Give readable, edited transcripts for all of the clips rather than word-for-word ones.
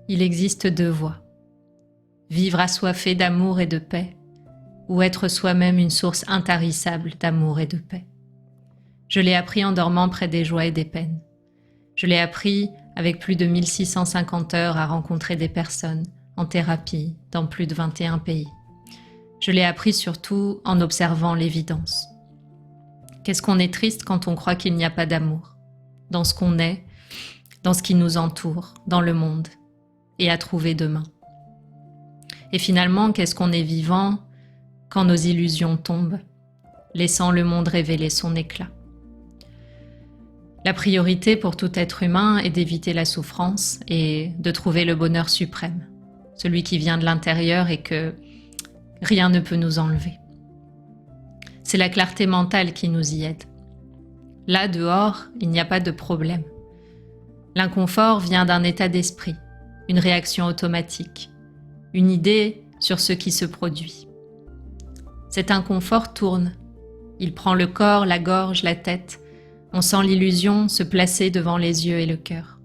Il existe deux voies. Vivre assoiffé d'amour et de paix, ou être soi-même une source intarissable d'amour et de paix. Je l'ai appris en dormant près des joies et des peines. Je l'ai appris avec plus de 1650 heures à rencontrer des personnes, en thérapie, dans plus de 21 pays. Je l'ai appris surtout en observant l'évidence. Qu'est-ce qu'on est triste quand on croit qu'il n'y a pas d'amour, dans ce qu'on est, dans ce qui nous entoure, dans le monde, et à trouver demain. Et finalement, qu'est-ce qu'on est vivant quand nos illusions tombent, laissant le monde révéler son éclat. La priorité pour tout être humain est d'éviter la souffrance et de trouver le bonheur suprême, celui qui vient de l'intérieur et que rien ne peut nous enlever. C'est la clarté mentale qui nous y aide. Là, dehors, il n'y a pas de problème. L'inconfort vient d'un état d'esprit, une réaction automatique, une idée sur ce qui se produit. Cet inconfort tourne. Il prend le corps, la gorge, la tête. On sent l'illusion se placer devant les yeux et le cœur.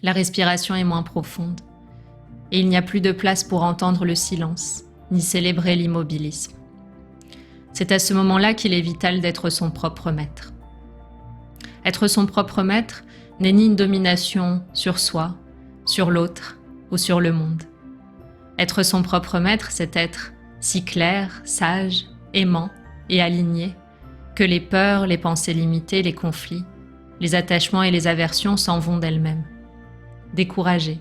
La respiration est moins profonde. Et il n'y a plus de place pour entendre le silence, ni célébrer l'immobilisme. C'est à ce moment-là qu'il est vital d'être son propre maître. Être son propre maître n'est ni une domination sur soi, sur l'autre ou sur le monde. Être son propre maître, c'est être si clair, sage, aimant et aligné que les peurs, les pensées limitées, les conflits, les attachements et les aversions s'en vont d'elles-mêmes. Découragé,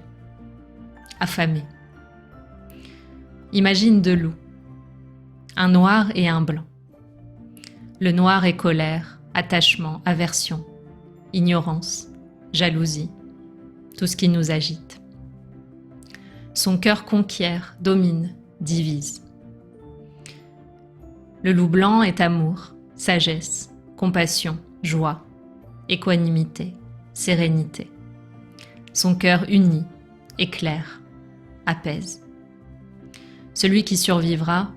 affamé. Imagine deux loups, un noir et un blanc. Le noir est colère, attachement, aversion, ignorance, jalousie, tout ce qui nous agite. Son cœur conquiert, domine, divise. Le loup blanc est amour, sagesse, compassion, joie, équanimité, sérénité. Son cœur uni, éclaire, apaise. Celui qui survivra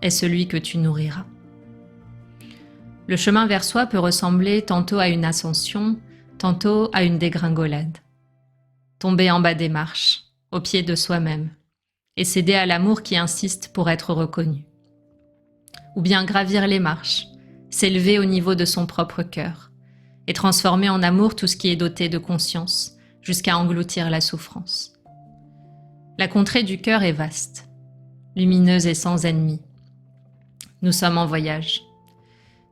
est celui que tu nourriras. Le chemin vers soi peut ressembler tantôt à une ascension, tantôt à une dégringolade. Tomber en bas des marches, au pied de soi-même, et céder à l'amour qui insiste pour être reconnu. Ou bien gravir les marches, s'élever au niveau de son propre cœur, et transformer en amour tout ce qui est doté de conscience, jusqu'à engloutir la souffrance. La contrée du cœur est vaste, lumineuse et sans ennemis. Nous sommes en voyage.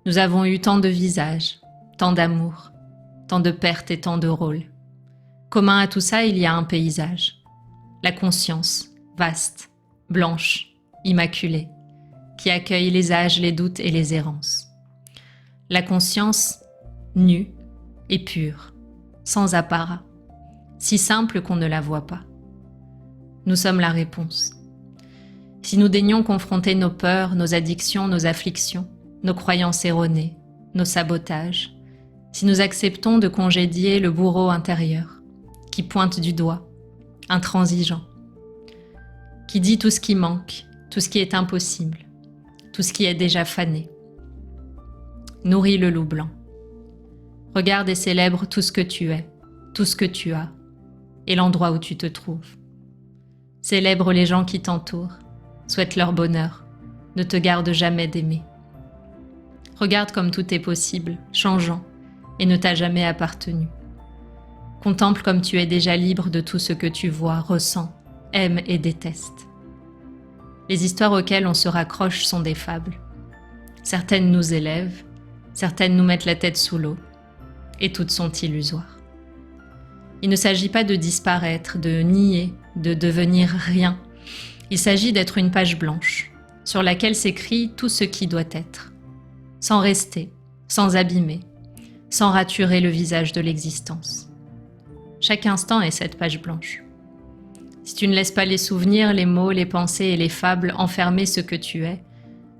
Nous avons eu tant de visages, tant d'amour, tant de pertes et tant de rôles. Commun à tout ça, il y a un paysage. La conscience, vaste, blanche, immaculée, qui accueille les âges, les doutes et les errances. La conscience nue et pure, sans apparat, si simple qu'on ne la voit pas. Nous sommes la réponse. Si nous daignons confronter nos peurs, nos addictions, nos afflictions, nos croyances erronées, nos sabotages, si nous acceptons de congédier le bourreau intérieur, qui pointe du doigt, intransigeant, qui dit tout ce qui manque, tout ce qui est impossible, tout ce qui est déjà fané. Nourris le loup blanc. Regarde et célèbre tout ce que tu es, tout ce que tu as, et l'endroit où tu te trouves. Célèbre les gens qui t'entourent, souhaite leur bonheur, ne te garde jamais d'aimer. Regarde comme tout est possible, changeant, et ne t'a jamais appartenu. Contemple comme tu es déjà libre de tout ce que tu vois, ressens, aimes et détestes. Les histoires auxquelles on se raccroche sont des fables. Certaines nous élèvent, certaines nous mettent la tête sous l'eau, et toutes sont illusoires. Il ne s'agit pas de disparaître, de nier, de devenir rien. Il s'agit d'être une page blanche, sur laquelle s'écrit tout ce qui doit être, sans rester, sans abîmer, sans raturer le visage de l'existence. Chaque instant est cette page blanche. Si tu ne laisses pas les souvenirs, les mots, les pensées et les fables enfermer ce que tu es,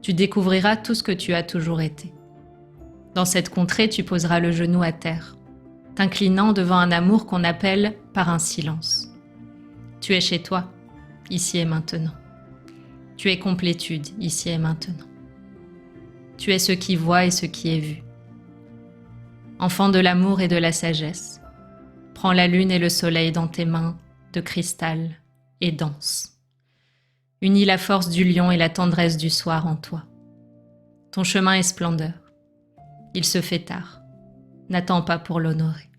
tu découvriras tout ce que tu as toujours été. Dans cette contrée, tu poseras le genou à terre, t'inclinant devant un amour qu'on appelle par un silence. Tu es chez toi, ici et maintenant. Tu es complétude, ici et maintenant. Tu es ce qui voit et ce qui est vu. Enfant de l'amour et de la sagesse, prends la lune et le soleil dans tes mains de cristal et dense. Unis la force du lion et la tendresse du soir en toi. Ton chemin est splendeur. Il se fait tard. N'attends pas pour l'honorer.